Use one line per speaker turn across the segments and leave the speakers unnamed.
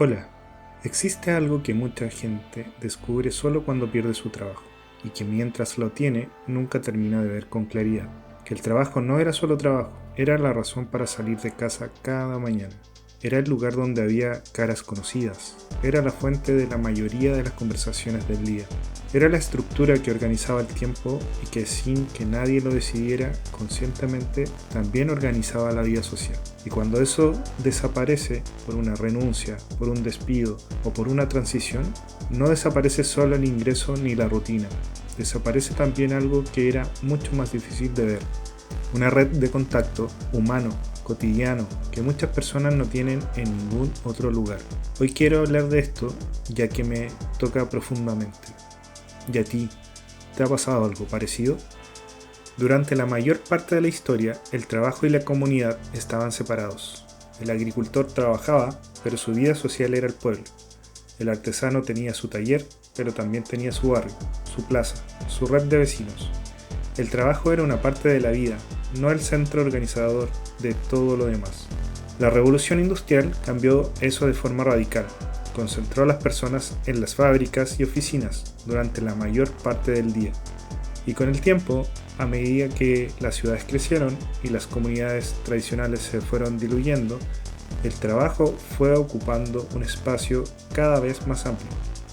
Hola, existe algo que mucha gente descubre solo cuando pierde su trabajo, y que mientras lo tiene nunca termina de ver con claridad, que el trabajo no era solo trabajo, era la razón para salir de casa cada mañana, era el lugar donde había caras conocidas, era la fuente de la mayoría de las conversaciones del día, era la estructura que organizaba el tiempo y que sin que nadie lo decidiera conscientemente también organizaba la vida social. Y cuando eso desaparece por una renuncia, por un despido o por una transición, no desaparece solo el ingreso ni la rutina, desaparece también algo que era mucho más difícil de ver, una red de contacto humano, cotidiano, que muchas personas no tienen en ningún otro lugar. Hoy quiero hablar de esto ya que me toca profundamente. ¿Y a ti? ¿Te ha pasado algo parecido? Durante la mayor parte de la historia, el trabajo y la comunidad estaban separados. El agricultor trabajaba, pero su vida social era el pueblo. El artesano tenía su taller, pero también tenía su barrio, su plaza, su red de vecinos. El trabajo era una parte de la vida, no el centro organizador de todo lo demás. La revolución industrial cambió eso de forma radical. Concentró a las personas en las fábricas y oficinas durante la mayor parte del día. Y con el tiempo, a medida que las ciudades crecieron y las comunidades tradicionales se fueron diluyendo, el trabajo fue ocupando un espacio cada vez más amplio,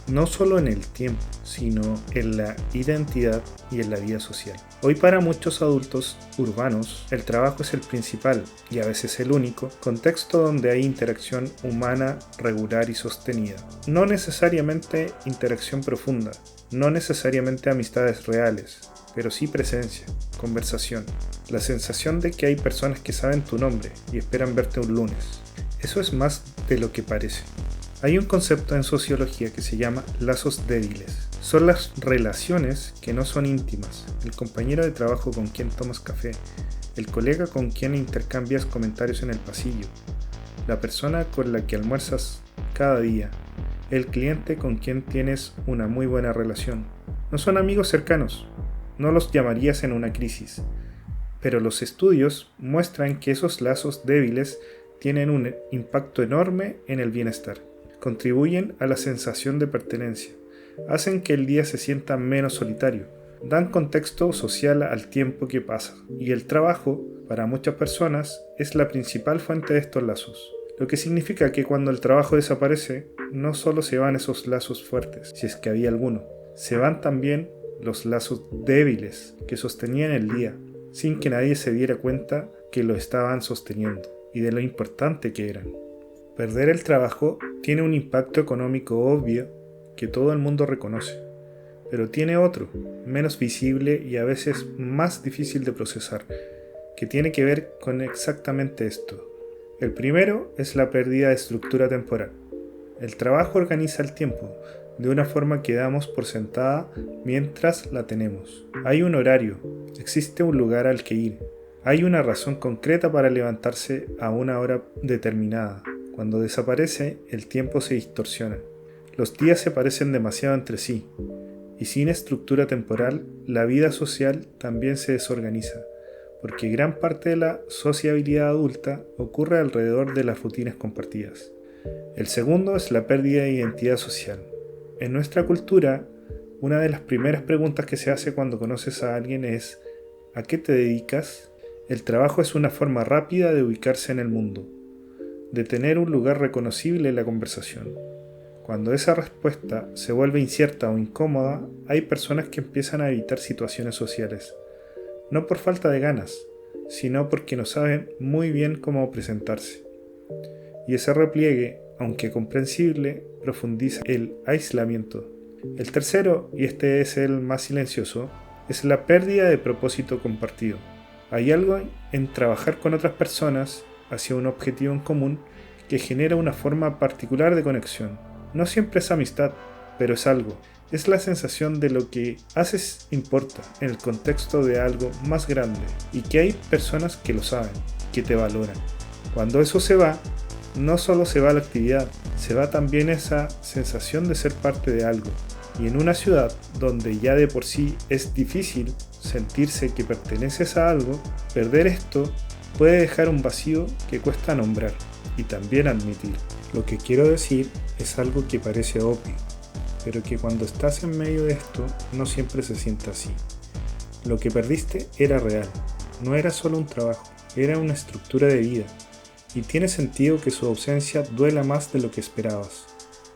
no solo en el tiempo, sino en la identidad y en la vida social. Hoy para muchos adultos urbanos, el trabajo es el principal, y a veces el único, contexto donde hay interacción humana regular y sostenida. No necesariamente interacción profunda, no necesariamente amistades reales, pero sí presencia, conversación, la sensación de que hay personas que saben tu nombre y esperan verte un lunes. Eso es más de lo que parece. Hay un concepto en sociología que se llama lazos débiles. Son las relaciones que no son íntimas, el compañero de trabajo con quien tomas café, el colega con quien intercambias comentarios en el pasillo, la persona con la que almuerzas cada día, el cliente con quien tienes una muy buena relación. No son amigos cercanos, no los llamarías en una crisis, pero los estudios muestran que esos lazos débiles tienen un impacto enorme en el bienestar. Contribuyen a la sensación de pertenencia, hacen que el día se sienta menos solitario, dan contexto social al tiempo que pasa, y el trabajo, para muchas personas, es la principal fuente de estos lazos. Lo que significa que cuando el trabajo desaparece, no solo se van esos lazos fuertes, si es que había alguno, se van también los lazos débiles que sostenían el día, sin que nadie se diera cuenta que lo estaban sosteniendo y de lo importante que eran. Perder el trabajo tiene un impacto económico obvio que todo el mundo reconoce, pero tiene otro, menos visible y a veces más difícil de procesar, que tiene que ver con exactamente esto. El primero es la pérdida de estructura temporal. El trabajo organiza el tiempo de una forma que damos por sentada mientras la tenemos. Hay un horario, existe un lugar al que ir, hay una razón concreta para levantarse a una hora determinada. Cuando desaparece, el tiempo se distorsiona. Los días se parecen demasiado entre sí, y sin estructura temporal, la vida social también se desorganiza, porque gran parte de la sociabilidad adulta ocurre alrededor de las rutinas compartidas. El segundo es la pérdida de identidad social. En nuestra cultura, una de las primeras preguntas que se hace cuando conoces a alguien es ¿a qué te dedicas? El trabajo es una forma rápida de ubicarse en el mundo, de tener un lugar reconocible en la conversación. Cuando esa respuesta se vuelve incierta o incómoda, hay personas que empiezan a evitar situaciones sociales, no por falta de ganas, sino porque no saben muy bien cómo presentarse. Y ese repliegue, aunque comprensible, profundiza el aislamiento. El tercero, y este es el más silencioso, es la pérdida de propósito compartido. Hay algo en trabajar con otras personas hacia un objetivo en común que genera una forma particular de conexión. No siempre es amistad, pero es algo. Es la sensación de lo que haces importa en el contexto de algo más grande y que hay personas que lo saben, que te valoran. Cuando eso se va, no solo se va la actividad, se va también esa sensación de ser parte de algo. Y en una ciudad donde ya de por sí es difícil sentirse que perteneces a algo, perder esto puede dejar un vacío que cuesta nombrar y también admitir. Lo que quiero decir es algo que parece obvio, pero que cuando estás en medio de esto no siempre se siente así. Lo que perdiste era real, no era solo un trabajo, era una estructura de vida, y tiene sentido que su ausencia duela más de lo que esperabas.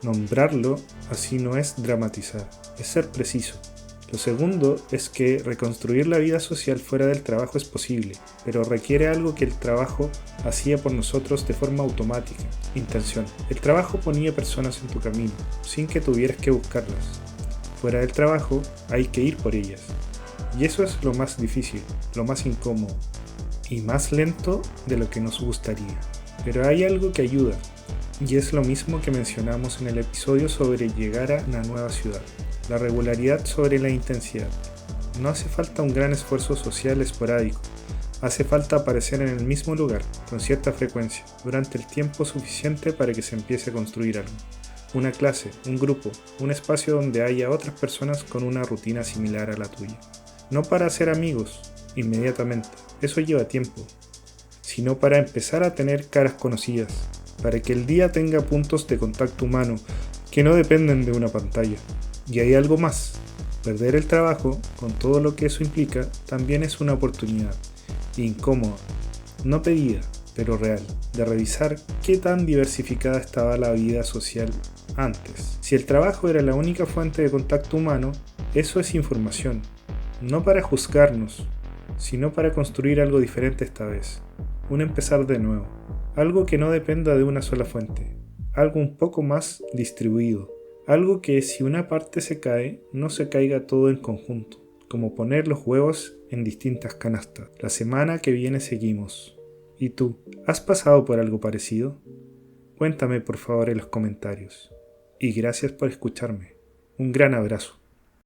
Nombrarlo así no es dramatizar, es ser preciso. Lo segundo es que reconstruir la vida social fuera del trabajo es posible, pero requiere algo que el trabajo hacía por nosotros de forma automática, intención. El trabajo ponía personas en tu camino, sin que tuvieras que buscarlas. Fuera del trabajo hay que ir por ellas. Y eso es lo más difícil, lo más incómodo, y más lento de lo que nos gustaría. Pero hay algo que ayuda, y es lo mismo que mencionamos en el episodio sobre llegar a una nueva ciudad. La regularidad sobre la intensidad. No hace falta un gran esfuerzo social esporádico. Hace falta aparecer en el mismo lugar, con cierta frecuencia, durante el tiempo suficiente para que se empiece a construir algo. Una clase, un grupo, un espacio donde haya otras personas con una rutina similar a la tuya. No para hacer amigos, inmediatamente, eso lleva tiempo, sino para empezar a tener caras conocidas, para que el día tenga puntos de contacto humano que no dependen de una pantalla. Y hay algo más, perder el trabajo, con todo lo que eso implica, también es una oportunidad, incómoda, no pedida, pero real, de revisar qué tan diversificada estaba la vida social antes. Si el trabajo era la única fuente de contacto humano, eso es información, no para juzgarnos, sino para construir algo diferente esta vez, un empezar de nuevo, algo que no dependa de una sola fuente, algo un poco más distribuido. Algo que si una parte se cae, no se caiga todo en conjunto, como poner los huevos en distintas canastas. La semana que viene seguimos. ¿Y tú, has pasado por algo parecido? Cuéntame por favor en los comentarios. Y gracias por escucharme. Un gran abrazo.